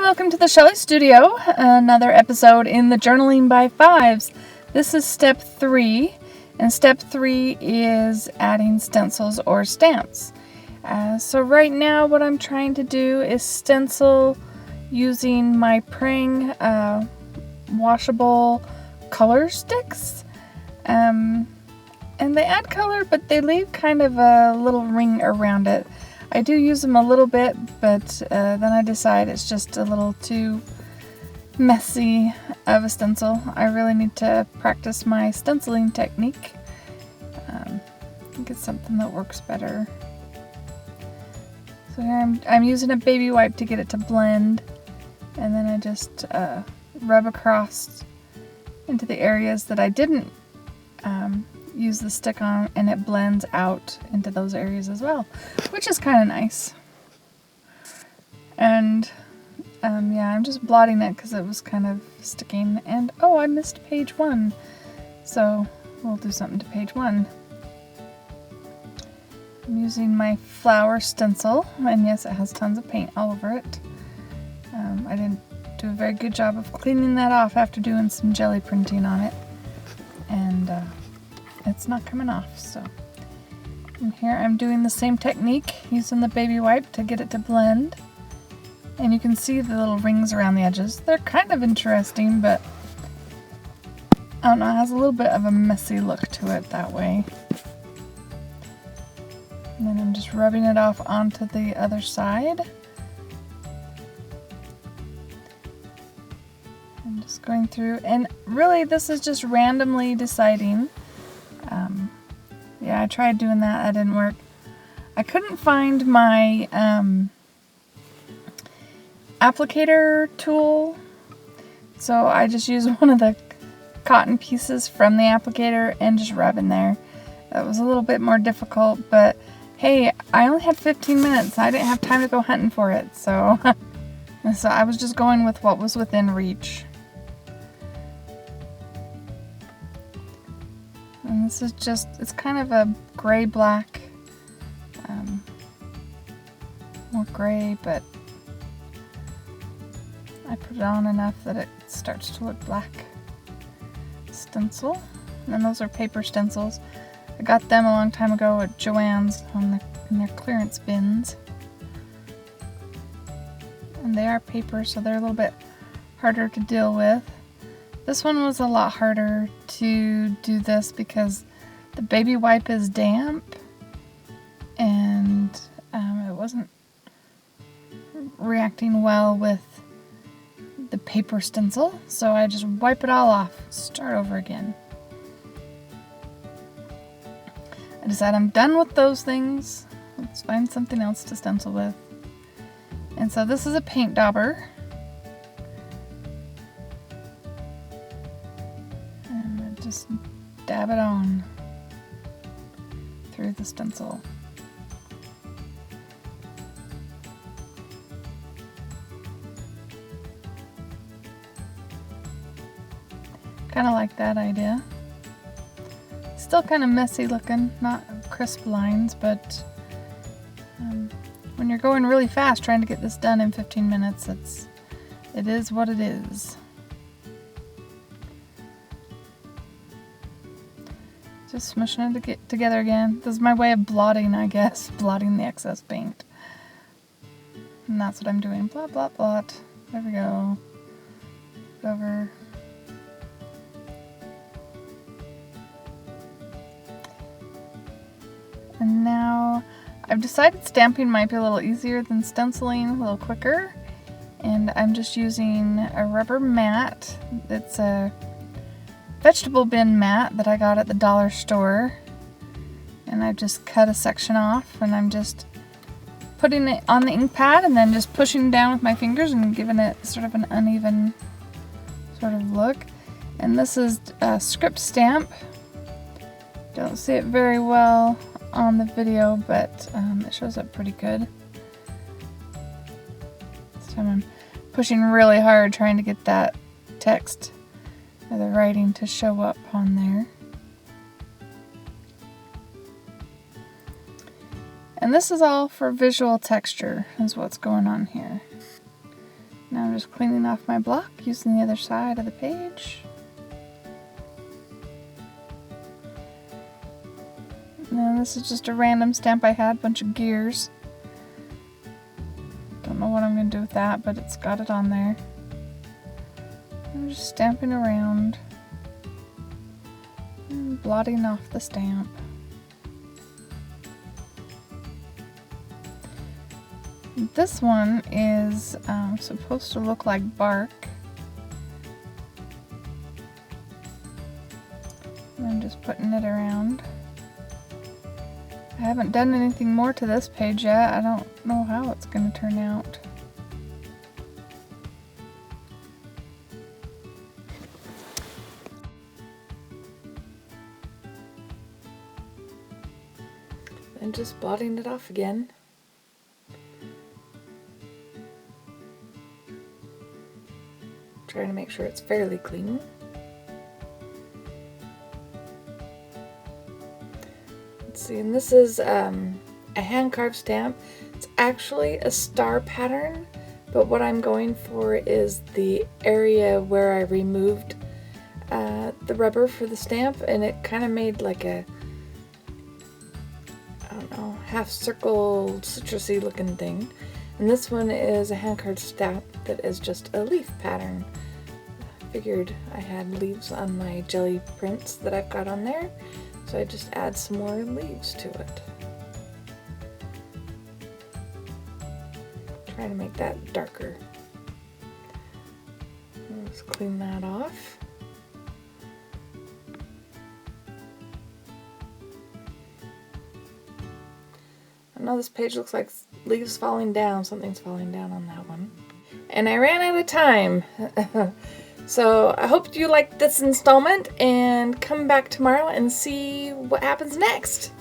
welcome to the Shelley Studio, another episode in the Journaling by Fives. This is step 3, and step 3 is adding stencils or stamps. So right now what I'm trying to do is stencil using my Prang washable color sticks. And they add color, but they leave kind of a little ring around it. I do use them a little bit, but then I decide it's just a little too messy of a stencil. I really need to practice my stenciling technique. I think it's something that works better. So here I'm using a baby wipe to get it to blend, and then I just rub across into the areas that I didn't use the stick on, and it blends out into those areas as well, which is kind of nice. And yeah, I'm just blotting it because it was kind of sticking, and oh, I missed page 1, so we'll do something to page 1. I'm using my flower stencil, and yes, it has tons of paint all over it. I didn't do a very good job of cleaning that off after doing some jelly printing on it, and it's not coming off. So and here I'm doing the same technique, using the baby wipe to get it to blend, and you can see the little rings around the edges. They're kind of interesting, but I don't know, it has a little bit of a messy look to it that way. And then I'm just rubbing it off onto the other side. I'm just going through, and really this is just randomly deciding. Yeah, I tried doing that, that didn't work. I couldn't find my applicator tool, so I just used one of the cotton pieces from the applicator and just rub in there. That was a little bit more difficult, but hey, I only had 15 minutes. I didn't have time to go hunting for it, so so I was just going with what was within reach. And this is just, it's kind of a gray-black, more gray, but I put it on enough that it starts to look black. Stencil, and then those are paper stencils. I got them a long time ago at Joann's in their clearance bins. And they are paper, so they're a little bit harder to deal with. This one was a lot harder to do this because the baby wipe is damp, and it wasn't reacting well with the paper stencil, so I just wipe it all off, start over again. I decided I'm done with those things. Let's find something else to stencil with. And so this is a paint dauber. And I just dab it on through the stencil. Kind of like that idea. Still kind of messy looking, not crisp lines, but when you're going really fast trying to get this done in 15 minutes, it is what it is. Just smushing it together again. This is my way of blotting, I guess, blotting the excess paint. And that's what I'm doing. Blot, blot, blot. There we go. Over. And now I've decided stamping might be a little easier than stenciling, a little quicker. And I'm just using a rubber mat. It's a vegetable bin mat that I got at the dollar store. And I've just cut a section off, and I'm just putting it on the ink pad and then just pushing down with my fingers and giving it sort of an uneven sort of look. And this is a script stamp. Don't see it very well on the video, but it shows up pretty good. This time I'm pushing really hard trying to get that text or the writing to show up on there. And this is all for visual texture, is what's going on here. Now I'm just cleaning off my block using the other side of the page. Now this is just a random stamp I had, bunch of gears. Don't know what I'm going to do with that, but it's got it on there. I'm just stamping around and blotting off the stamp. This one is supposed to look like bark. And I'm just putting it around. I haven't done anything more to this page yet. I don't know how it's going to turn out. And just blotting it off again. Trying to make sure it's fairly clean. Let's see, and this is a hand carved stamp. It's actually a star pattern, but what I'm going for is the area where I removed the rubber for the stamp, and it kind of made like a, I don't know, half circle citrusy looking thing. And this one is a hand carved stamp that is just a leaf pattern. Figured I had leaves on my jelly prints that I've got on there, so I just add some more leaves to it. Trying to make that darker. Let's clean that off. I know this page looks like leaves falling down. Something's falling down on that one. And I ran out of time. So I hope you liked this installment, and come back tomorrow and see what happens next.